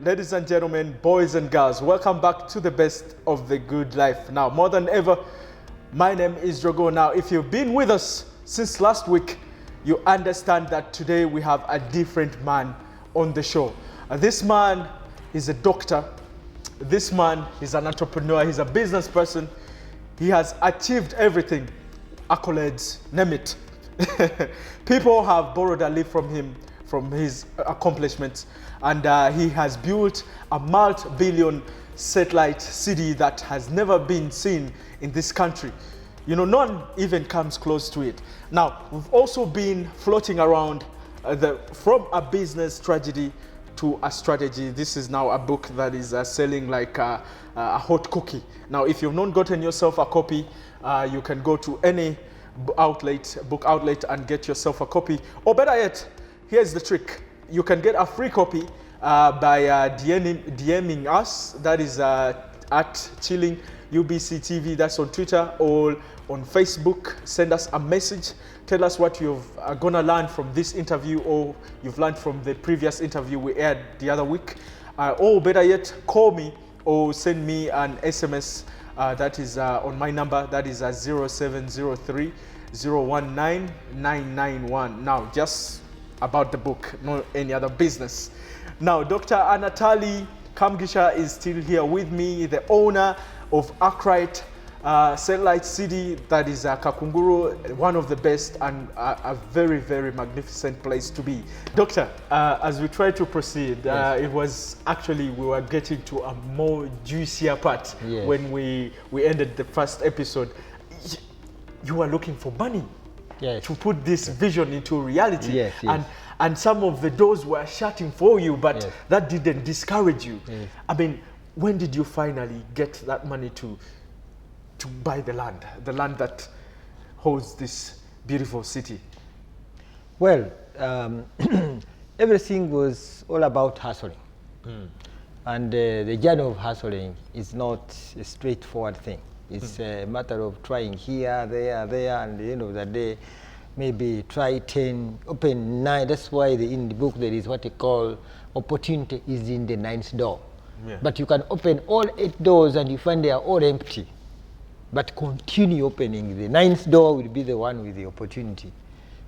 ladies and gentlemen, boys and girls, welcome back to the best of the good life. Now, more than ever, my name is Drogo. Now, if you've been with us since last week, you understand that today we have a different man on the show. This man is a doctor. This man is an entrepreneur. He's a business person. He has achieved everything. Accolades, name it. People have borrowed a leaf from him, from his accomplishments, and he has built a multi-billion satellite city that has never been seen in this country. You know, none even comes close to it. Now, we've also been floating around from a business tragedy to a strategy. This is now a book that is selling like a hot cookie. Now, if you've not gotten yourself a copy, you can go to any book outlet and get yourself a copy. Or better yet, here's the trick. You can get a free copy by DMing us. That is at Chilling UBC TV. That's on Twitter or on Facebook. Send us a message. Tell us what you've gonna learn from this interview, or you've learned from the previous interview we aired the other week. Or better yet, call me or send me an SMS. That is on my number. That is 0703 019 991. Now, just about the book, not any other business. Now, Dr. Anatoli Kamugisha is still here with me, the owner of Arkwright Satellite City, that is Kakunguru, one of the best and a very, very magnificent place to be. Doctor, as we try to proceed, yes. It was actually, we were getting to a more juicier part, yes. When we ended the first episode. You were looking for money, yes. To put this vision into reality, yes, yes. And some of the doors were shutting for you, but yes. That didn't discourage you. Yes. I mean, when did you finally get that money to buy the land that holds this beautiful city? Well, everything was all about hustling. And the journey of hustling is not a straightforward thing. It's a matter of trying here, there, and at the end of the day, maybe try 10, open 9. That's why in the book there is what they call opportunity is in the 9th door. Yeah. But you can open all 8 doors and you find they are all empty. But continue opening. The 9th door will be the one with the opportunity.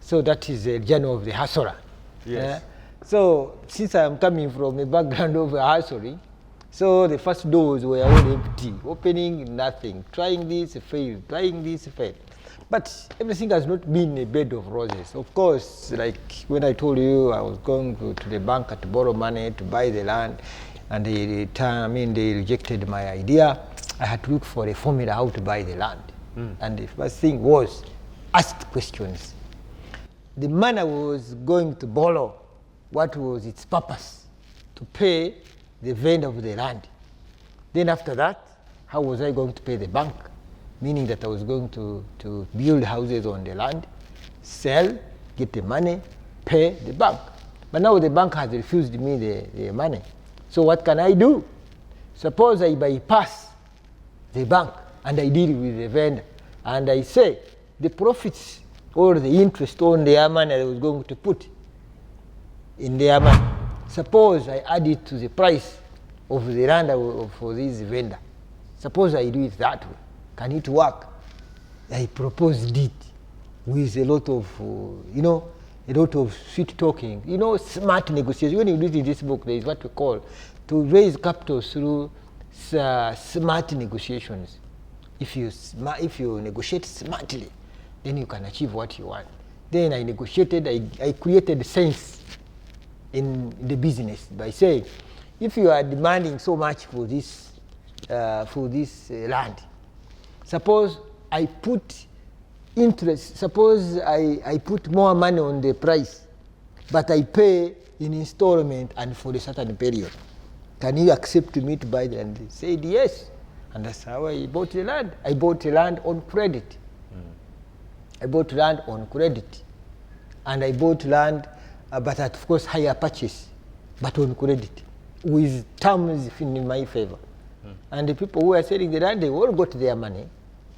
So that is the journey of the hustler. Yes. So since I am coming from a background of hustling, so the first doors were all empty, opening nothing, trying this, failed, trying this, failed. But everything has not been a bed of roses. Of course, like when I told you I was going to the bank to borrow money to buy the land, and they rejected my idea. I had to look for a formula how to buy the land. And the first thing was ask questions. The money I was going to borrow, what was its purpose? To pay the vendor of the land. Then after that, how was I going to pay the bank? Meaning that I was going to build houses on the land, sell, get the money, pay the bank. But now the bank has refused me the money. So what can I do? Suppose I bypass the bank and I deal with the vendor and I say the profits or the interest on their money I was going to put in their money, suppose I add it to the price of the land for this vendor. Suppose I do it that way. Can it work? I proposed it with a lot of, a lot of sweet talking, smart negotiation. When you read in this book, there is what we call to raise capital through smart negotiations. If you negotiate smartly, then you can achieve what you want. Then I negotiated, I created sense in the business by saying, if you are demanding so much for this land, suppose I put interest, suppose I put more money on the price, but I pay in installment and for a certain period. Can you accept me to buy the land? They said yes. And that's how I bought the land. I bought the land on credit. I bought land on credit. And I bought land, but at, of course, higher purchase, but on credit, with terms in my favor. And the people who are selling the land, they all got their money,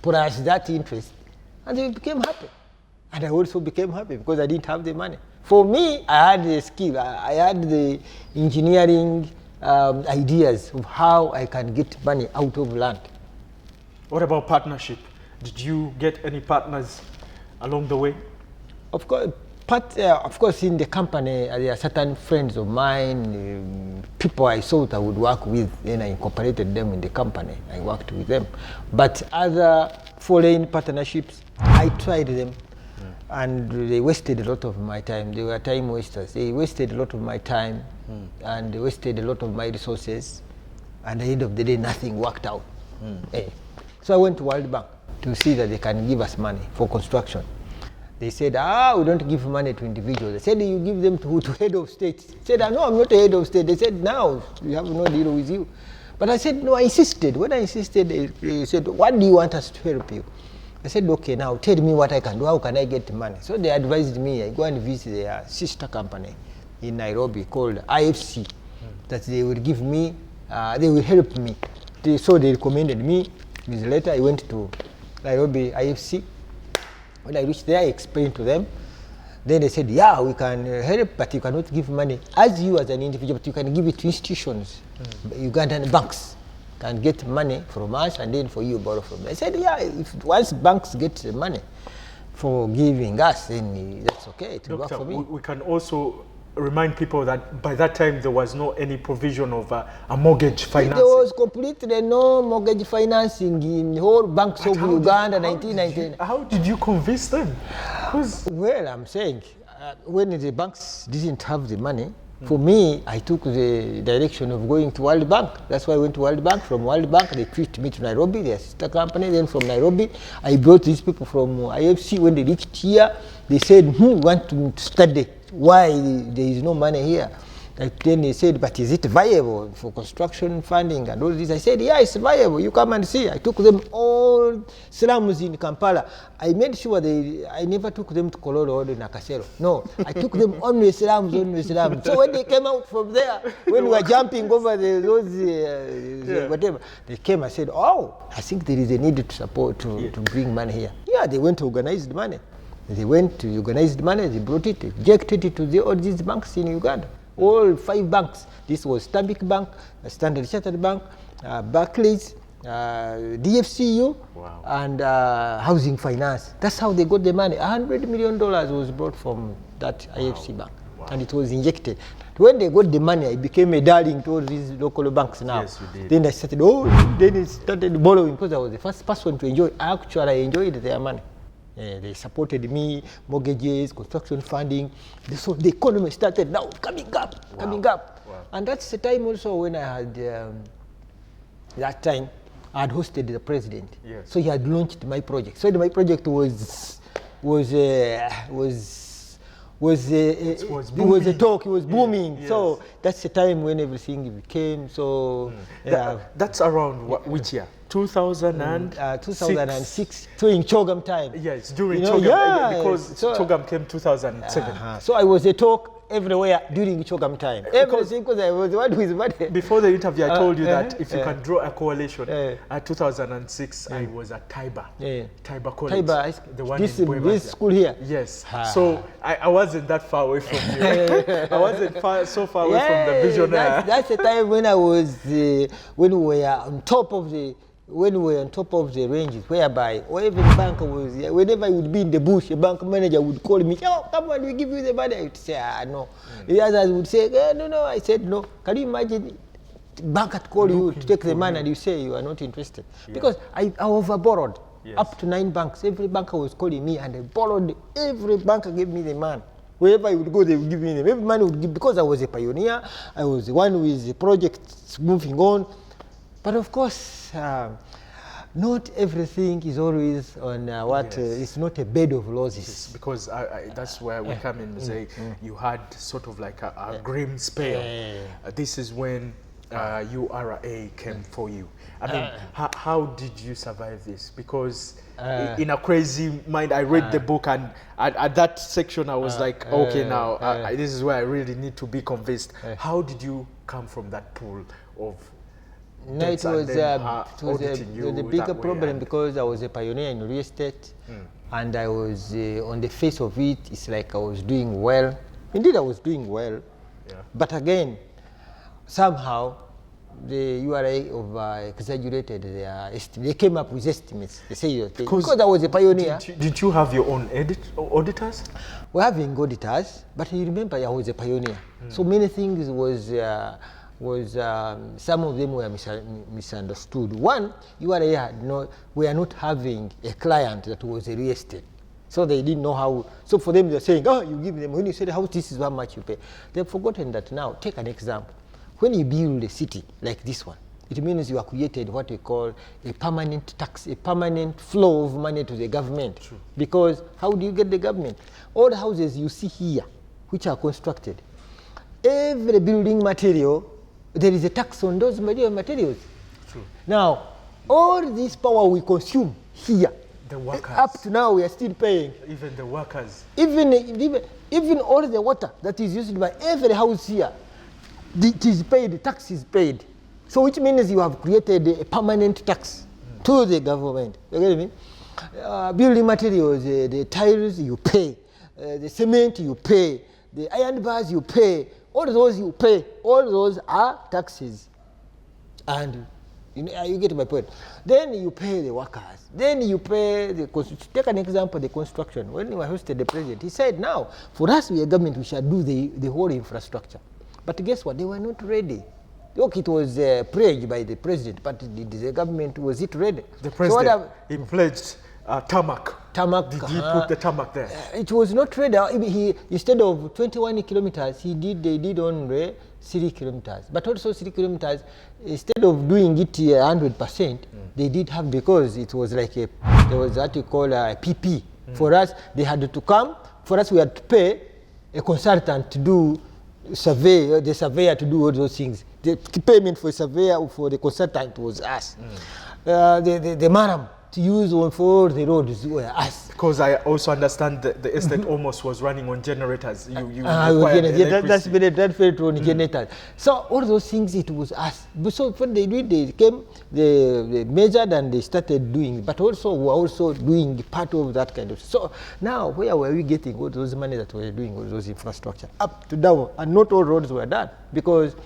plus that interest, and they became happy. And I also became happy because I didn't have the money. For me, I had the skill. I had the engineering ideas of how I can get money out of land. What about partnership? Did you get any partners along the way? Of course, in the company, there are certain friends of mine, people I thought I would work with, then I incorporated them in the company. I worked with them. But other foreign partnerships, I tried them, and they wasted a lot of my time. They were time wasters. They wasted a lot of my time, and they wasted a lot of my resources, and at the end of the day, nothing worked out. So I went to World Bank to see that they can give us money for construction. They said, we don't give money to individuals. They said, you give them to head of state. I said, no, I'm not a head of state. They said, no, we have no deal with you. But I said, no, I insisted. When I insisted, they said, what do you want us to help you? I said, okay, now tell me what I can do. How can I get money? So they advised me, I go and visit their sister company in Nairobi called IFC, that they will give me, they will help me. So they recommended me. With the letter, I went to Nairobi IFC. When I reached there, I explained to them. Then they said, yeah, we can help, but you cannot give money as you as an individual, but you can give it to institutions. Ugandan banks can get money from us, and then for you borrow from them. I said, yeah, if once banks get money for giving us, then that's okay, it will work for me. We can also remind people that by that time there was no any provision of a mortgage financing. There was completely no mortgage financing in the whole banks of Uganda, 1999. How did you convince them? Well, I'm saying, when the banks didn't have the money, for me, I took the direction of going to World Bank. That's why I went to World Bank. From World Bank, they treated me to Nairobi, their sister company. Then from Nairobi, I brought these people from IFC. When they reached here, they said, we want to study why there is no money here. Then they said, but is it viable for construction funding and all this? I said, yeah, it's viable. You come and see. I took them all slums in Kampala. I made sure I never took them to Kololo or Nakasero. No, I took them only slums, only slums. So when they came out from there, when we were jumping over whatever, they came and said, I think there is a need to support, to bring money here. Yeah, they went to organized money. They went to organized money, they brought it, injected it to all these banks in Uganda. All 5 banks. This was Stanbic Bank, Standard Chartered Bank, Barclays, DFCU, and Housing Finance. That's how they got the money. $100 million was brought from that IFC bank, and it was injected. When they got the money, I became a darling to all these local banks now. Yes, you did. Then I started, then it started borrowing, because I was the first person to enjoy. Actually, I enjoyed their money. They supported me, mortgages, construction funding. So the economy started now coming up. And that's the time also when I had, that time, I had hosted the president. Yes. So he had launched my project. So my project was a talk, it was booming. Yes. So that's the time when everything became so. That's around which year? 2006 during Chogam time. Yes, during Chogam, because Chogam came 2007. So I was a talk everywhere during Chogam time. Everything, because I was one with money. Before the interview, I told you that if you can draw a correlation, at 2006, I was at Taiba College, the one in this school here. Yes. So I wasn't that far away from you. I wasn't so far away from the visionary. That's the time when I was when we were on top of the ranges, whereby every banker was, whenever I would be in the bush, a bank manager would call me, come on, we give you the money. I would say, no. The others would say, no. I said, no. Can you imagine banker to call you to take the money and you say you are not interested? Because I over-borrowed. Up to 9 banks. Every banker was calling me and I borrowed. Every banker gave me the money. Wherever I would go, they would give me them. Every man would give, because I was a pioneer. I was the one with the project moving on. But of course, not everything is always on it's not a bed of roses. Because that's where we come in and say you had sort of like a grim spell. This is when URA came for you. I mean, how did you survive this? Because in a crazy mind, I read the book, and at that section I was like, okay, now this is where I really need to be convinced. How did you come from that pool of no, it was a bigger problem because I was a pioneer in real estate, and I was on the face of it, it's like I was doing well. Indeed, I was doing well, but again, somehow the URA exaggerated their estimate. They came up with estimates. They say because I was a pioneer. Did you have your own auditors? We're having auditors, but you remember I was a pioneer. So many things some of them were misunderstood. One, URA we are not having a client that was a real estate. So they didn't know how. So for them, they're saying, oh, you give them, when you said, this is how much you pay. They've forgotten that now. Take an example. When you build a city like this one, it means you have created what we call a permanent tax, a permanent flow of money to the government. True. Because how do you get the government? All the houses you see here, which are constructed, every building material, there is a tax on those materials. True. Now, all this power we consume here, the workers. Up to now, we are still paying. Even the workers. Even all the water that is used by every house here, it is paid, the tax is paid. So which means you have created a permanent tax to the government. You get me? Building materials, the tiles you pay, the cement you pay, the iron bars you pay, all those you pay, all those are taxes. And you get my point. Then you pay the workers. Then you pay take an example, the construction. When we hosted the president, he said, now, for us, we are government, we shall do the whole infrastructure. But guess what? They were not ready. Look, it was pledged by the president, but the government, was it ready? The president, he pledged tarmac. Tarmac. Did he put the tarmac there? It was not ready. He, instead of 21 kilometers, they did only 3 kilometers. But also 3 kilometers, instead of doing it 100%, they did have, because it was like there was what you call a PP. For us, they had to come. For us, we had to pay a consultant to do survey, the surveyor to do all those things. The payment for a surveyor, for the consultant was us. The maram to use for the roads were us. Because I also understand that the estate almost was running on generators. That's very on generators. So all those things, it was us. So when they did, they came, they measured and they started doing, but also we were also doing part of that kind of. So now, where were we getting all those money that we were doing, all those infrastructure? Up to down, and not all roads were done, because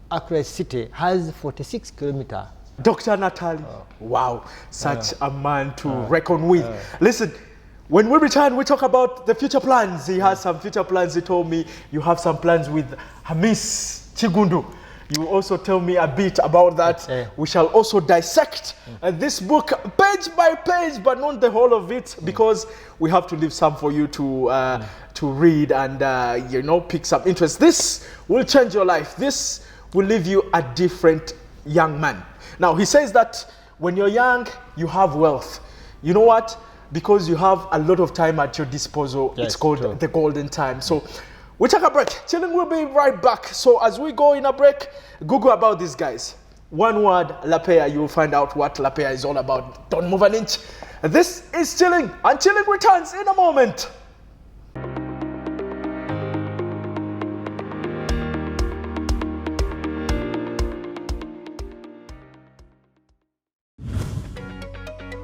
Accra City has 46 kilometers. Dr. Anatoli, wow, such a man to reckon with. Listen, when we return, we talk about the future plans. He has some future plans. He told me you have some plans with Hamis Chigundu. You also tell me a bit about that. We shall also dissect this book page by page, but not the whole of it, because we have to leave some for you to read and pick some interest. This will change your life. This will leave you a different young man. Now, he says that when you're young, you have wealth. You know what? Because you have a lot of time at your disposal. Yes, it's called the golden time. So we take a break. Chilling will be right back. So as we go in a break, Google about these guys. One word, Lapea. You will find out what Lapea is all about. Don't move an inch. This is Chilling, and Chilling returns in a moment.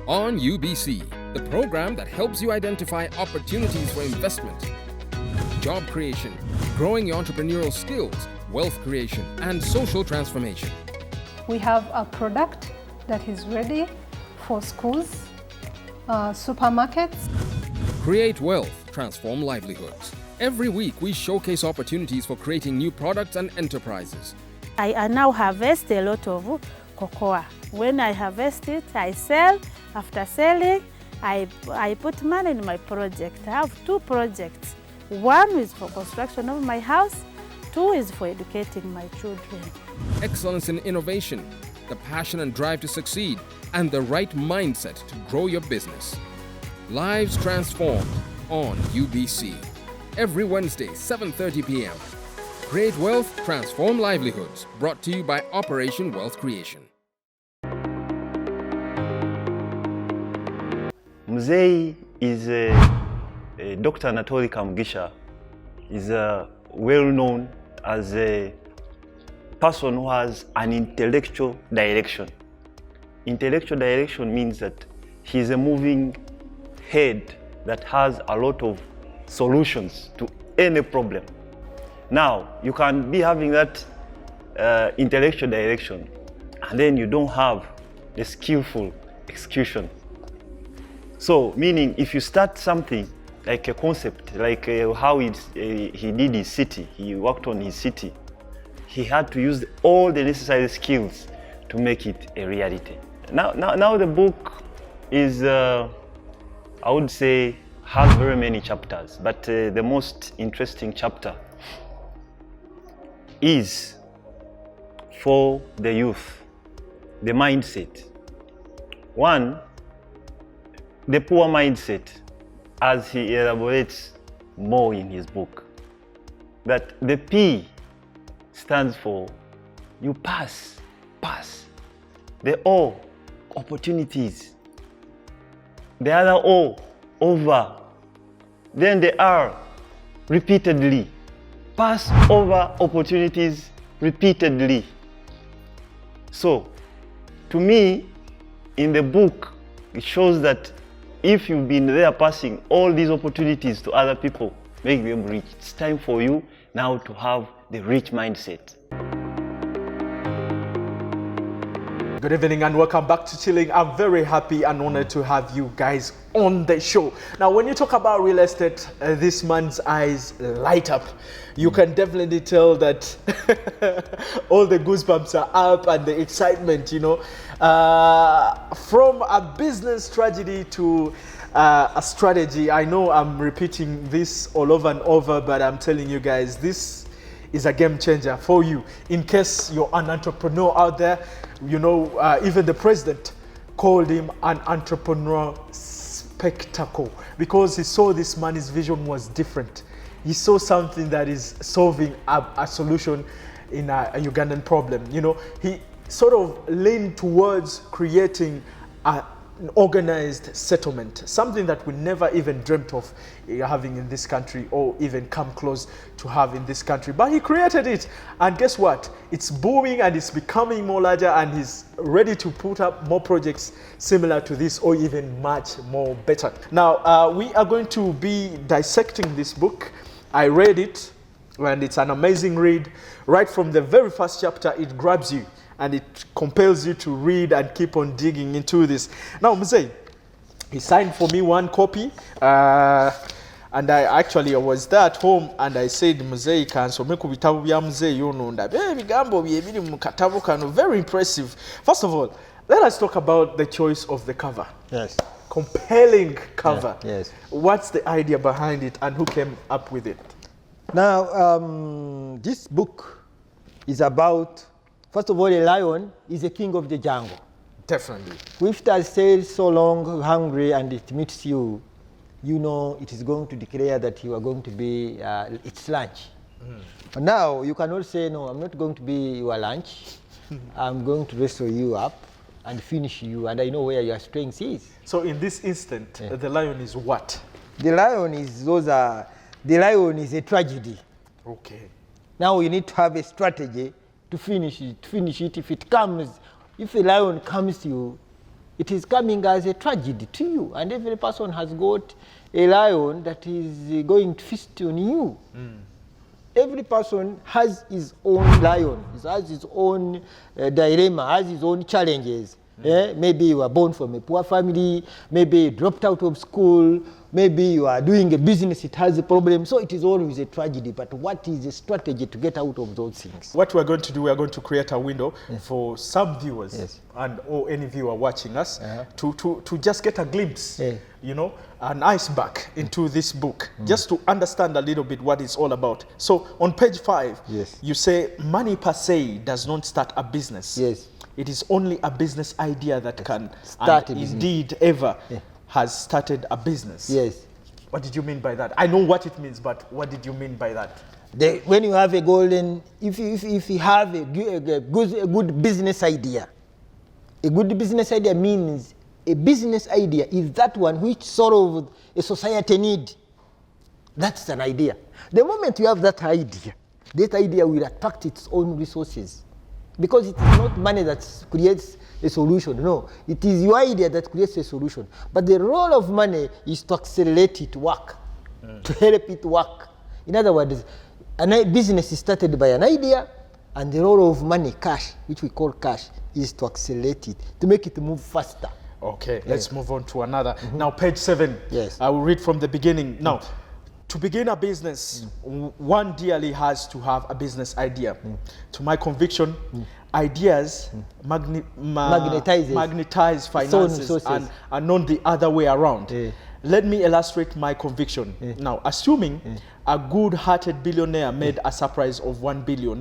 On UBC, the program that helps you identify opportunities for investment, job creation, growing your entrepreneurial skills, wealth creation, and social transformation. We have a product that is ready for schools, supermarkets. Create wealth, transform livelihoods. Every week, we showcase opportunities for creating new products and enterprises. I now harvest a lot of cocoa. When I harvest it, I sell. After selling, I put money in my project. I have 2 projects. One is for construction of my house. 2 is for educating my children. Excellence in innovation, the passion and drive to succeed, and the right mindset to grow your business. Lives transformed on UBC. Every Wednesday, 7:30 p.m. Create wealth, transform livelihoods. Brought to you by Operation Wealth Creation. Mzee is Dr. Anatoli Kamugisha is well known as a person who has an intellectual direction. Intellectual direction means that he's a moving head that has a lot of solutions to any problem. Now, you can be having that intellectual direction, and then you don't have the skillful execution. So, meaning if you start something like a concept, like how he did his city, he worked on his city, he had to use all the necessary skills to make it a reality. Now the book is, I would say, has very many chapters, but the most interesting chapter is for the youth, the mindset. One, the poor mindset, as he elaborates more in his book, that the P stands for you pass. The O, opportunities. The other O, over. Then the R, repeatedly. Pass over opportunities repeatedly. So, to me, in the book, it shows that if you've been there passing all these opportunities to other people, make them rich. It's time for you now to have the rich mindset. Good evening and welcome back to Chilling. I'm very happy and honored to have you guys on the show. Now, when you talk about real estate, this man's eyes light up. You can definitely tell that all the goosebumps are up and the excitement, you know. From a business tragedy to a strategy. I know I'm repeating this all over and over, but I'm telling you guys, this is a game changer for you. In case you're an entrepreneur out there, you know, even the president called him an entrepreneur spectacle because he saw this man, his vision was different. He saw something that is solving a solution in a Ugandan problem. You know, he sort of leaned towards creating an organized settlement, something that we never even dreamt of having in this country or even come close to have in this country. But he created it, and guess what? It's booming and it's becoming more larger, and he's ready to put up more projects similar to this or even much more better. Now, we are going to be dissecting this book. I read it, and it's an amazing read. Right from the very first chapter, it grabs you and it compels you to read and keep on digging into this. Now, Mzee, he signed for me one copy, and I was there at home, and I said, Mzee, kansome ku bitabu bya Mzee yono ndabe ebigambo byebiri mu katabu kano. Very impressive. First of all, let us talk about the choice of the cover. Yes. Compelling cover. Yeah, yes. What's the idea behind it, and who came up with it? Now, this book is about, first of all, a lion is a king of the jungle. Definitely. If it has stayed so long hungry and it meets you, you know it is going to declare that you are going to be its lunch. But now you cannot say, no, I'm not going to be your lunch. I'm going to wrestle you up and finish you, and I know where your strength is. So in this instant, the lion is what? The lion is the lion is a tragedy. Okay. Now you need to have a strategy to finish it. If it comes, if a lion comes to you, it is coming as a tragedy to you. And every person has got a lion that is going to feast on you. Every person has his own lion, has his own dilemma, has his own challenges. Maybe you are born from a poor family, maybe you dropped out of school, maybe you are doing a business, it has a problem. So it is always a tragedy, but what is the strategy to get out of those things? What we're going to do, we're going to create a window for some viewers and or any viewer watching us to just get a glimpse, you know, an iceberg into this book, just to understand a little bit what it's all about. So on page 5, you say money per se does not start a business. Yes. It is only a business idea that can start and indeed ever has started a business. Yes. What did you mean by that? I know what it means, but what did you mean by that? When you have a golden, if you have a good business idea, a good business idea means a business idea is that one which solves a society need. That's an idea. The moment you have that idea will attract its own resources. Because it is not money that creates a solution. No, it is your idea that creates a solution. But the role of money is to accelerate it work, to help it work. In other words, a business is started by an idea, And the role of money, cash, which we call cash, is to accelerate it, to make it move faster. Okay, let's move on to another. Now, page 7. Yes. I will read from the beginning. Now, to begin a business, one dearly has to have a business idea. To my conviction, ideas magnetize finances and not the other way around. Let me illustrate my conviction. Now, assuming a good-hearted billionaire made a surprise of $1 billion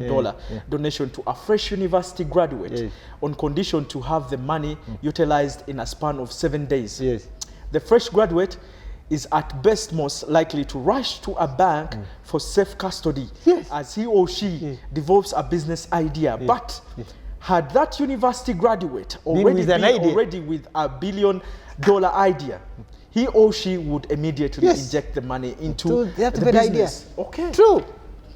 donation to a fresh university graduate on condition to have the money utilized in a span of 7 days. The fresh graduate is at best most likely to rush to a bank for safe custody as he or she develops a business idea. But had that university graduate already with a $1 billion idea, he or she would immediately inject the money into the business. Okay. True.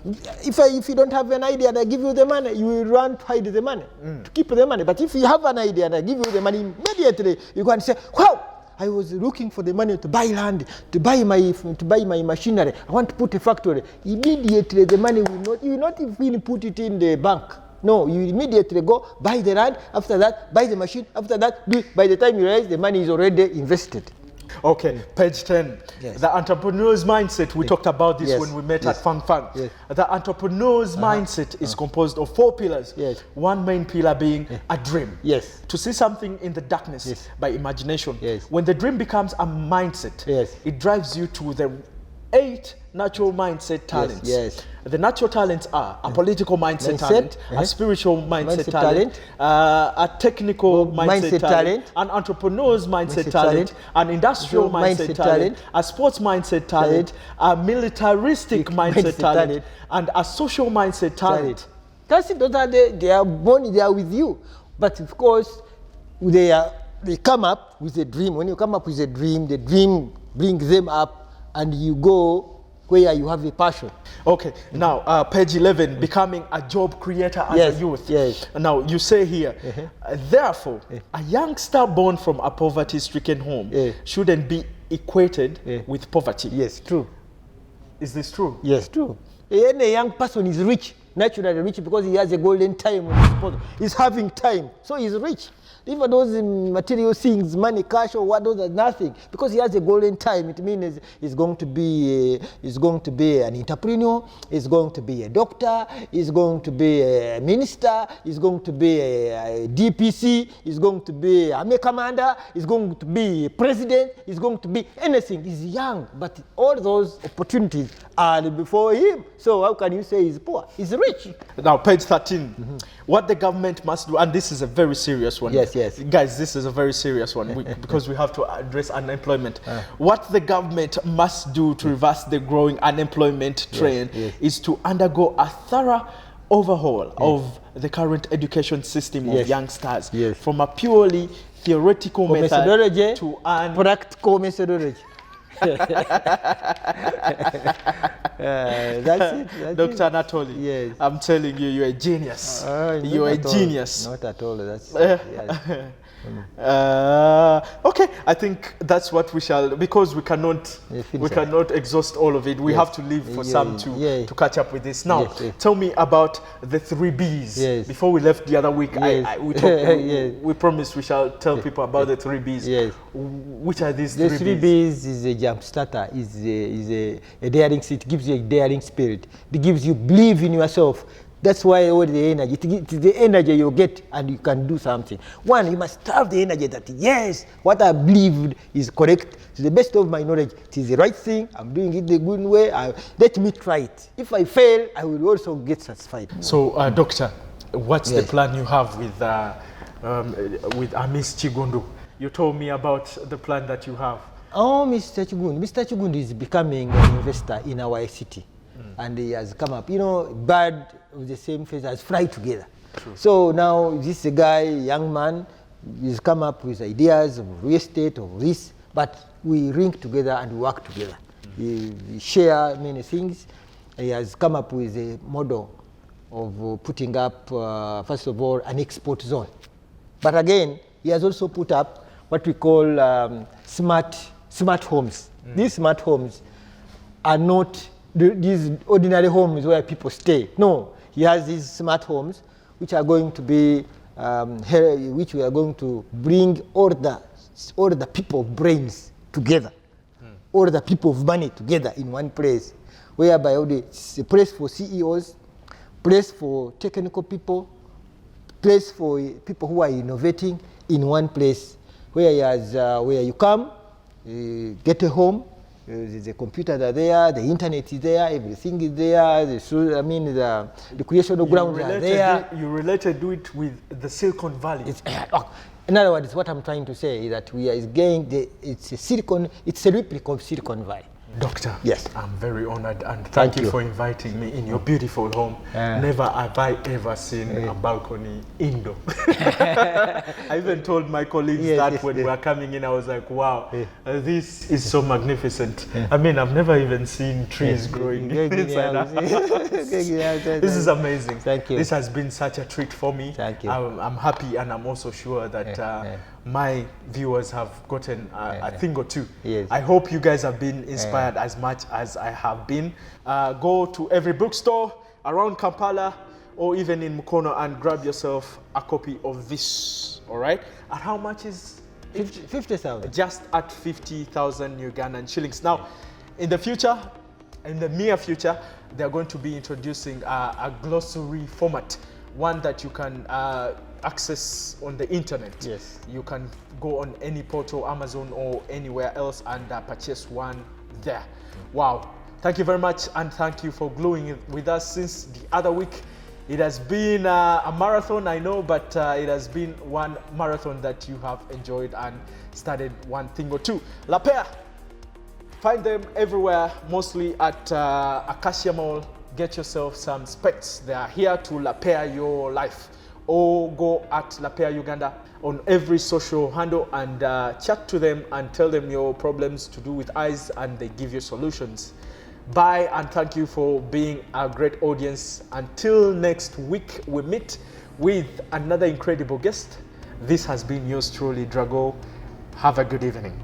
If you don't have an idea and I give you the money, you will run to hide the money, to keep the money. But if you have an idea and I give you the money immediately, you can say, wow, I was looking for the money to buy land, to buy my machinery. I want to put a factory. Immediately the money you will not even put it in the bank. No, you immediately go buy the land. After that, buy the machine. After that, by the time you realize the money is already invested. Okay, page 10. The entrepreneur's mindset, we talked about this when we met at Fang Fang. The entrepreneur's mindset is composed of 4 pillars. One main pillar being a dream. To see something in the darkness by imagination. When the dream becomes a mindset, it drives you to the 8 natural mindset talents. The natural talents are a political mindset talent, a spiritual mindset talent, a technical mindset talent, an entrepreneur's mindset talent, an industrial mindset talent, a sports mindset talent, a militaristic mindset talent, and a social mindset talent. That's it. Those are they are born, they are with you. But of course, they come up with a dream. When you come up with a dream, the dream brings them up, and you go where you have a passion. Okay, now page 11, becoming a job creator as a youth. Now you say here, therefore, a youngster born from a poverty-stricken home shouldn't be equated with poverty. Yes, true. Is this true? Yes, true. Any young person is rich, naturally rich, because he has a golden time on his disposal. He's having time, so he's rich. Even those material things, money, cash, or what, those are nothing. Because he has a golden time, it means he's going to be an entrepreneur, he's going to be a doctor, he's going to be a minister, he's going to be a DPC, he's going to be a army commander, he's going to be a president, he's going to be anything. He's young, but all those opportunities are before him. So how can you say he's poor? He's rich. Now, page 13. What the government must do, and this is a very serious one. Yes. Guys, this is a very serious one because we have to address unemployment. What the government must do to reverse the growing unemployment trend is to undergo a thorough overhaul of the current education system of youngsters from a purely theoretical method to an practical methodology. That's it. Dr. Anatoli, I'm telling you, you're a genius. You're a genius. Not at all. That's okay, I think that's what we shall, because we cannot exhaust all of it. We have to leave for some to catch up with this. Now, tell me about the 3 Bs. Before we left the other week, we promised we shall tell people about the 3 Bs. Which are these 3 Bs? The 3 Bs is a jump starter, is a daring. It gives you a daring spirit. It gives you believe in yourself. That's why all the energy, it is the energy you get and you can do something. One, you must have the energy that, yes, what I believed is correct. To the best of my knowledge, it is the right thing. I'm doing it the good way. Let me try it. If I fail, I will also get satisfied. So, Doctor, what's the plan you have with Miss Chigundu? You told me about the plan that you have. Oh, Mr. Chigundu is becoming an investor in our city. And he has come up, bird with the same face as fly together. True. So now this guy, young man, he's come up with ideas of real estate, of this, but we ring together and work together. We share many things. He has come up with a model of putting up, first of all, an export zone. But again, he has also put up what we call smart homes. These smart homes are not these ordinary homes where people stay. No, he has these smart homes, which are going to be, which we are going to bring all the people brains together, all the people of money together in one place, whereby it's a place for CEOs, place for technical people, place for people who are innovating in one place, where you come, get a home, the computers are there, the internet is there, everything is there. The recreational grounds are there. You related it with the Silicon Valley. In other words, what I'm trying to say is that it's a replica of Silicon Valley. Doctor, yes, I'm very honored and thank you for inviting me in your beautiful home. Never have I ever seen a balcony indoor. I even told my colleagues that when we were coming in, I was like, wow, this is so magnificent. I mean, I've never even seen trees growing inside. This is amazing. Thank you. This has been such a treat for me. Thank you. I'm happy, and I'm also sure that my viewers have gotten a thing or two. Yes. I hope you guys have been inspired as much as I have been. Go to every bookstore around Kampala or even in Mukono and grab yourself a copy of this, all right? And how much is it? 50,000. Just at 50,000 Ugandan shillings. Now, in the future, in the near future, they're going to be introducing a glossary format, one that you can access on the internet. Yes. You can go on any portal, Amazon or anywhere else, and purchase one there. Wow. Thank you very much, and thank you for gluing with us since the other week. It has been a marathon, I know, but it has been one marathon that you have enjoyed and studied one thing or two. La Paire, find them everywhere, mostly at Acacia Mall. Get yourself some specs. They are here to La Paire your life. Or go at La Paire Uganda on every social handle and chat to them and tell them your problems to do with eyes, and they give you solutions. Bye, and thank you for being a great audience. Until next week, we meet with another incredible guest. This has been yours truly, Drago. Have a good evening.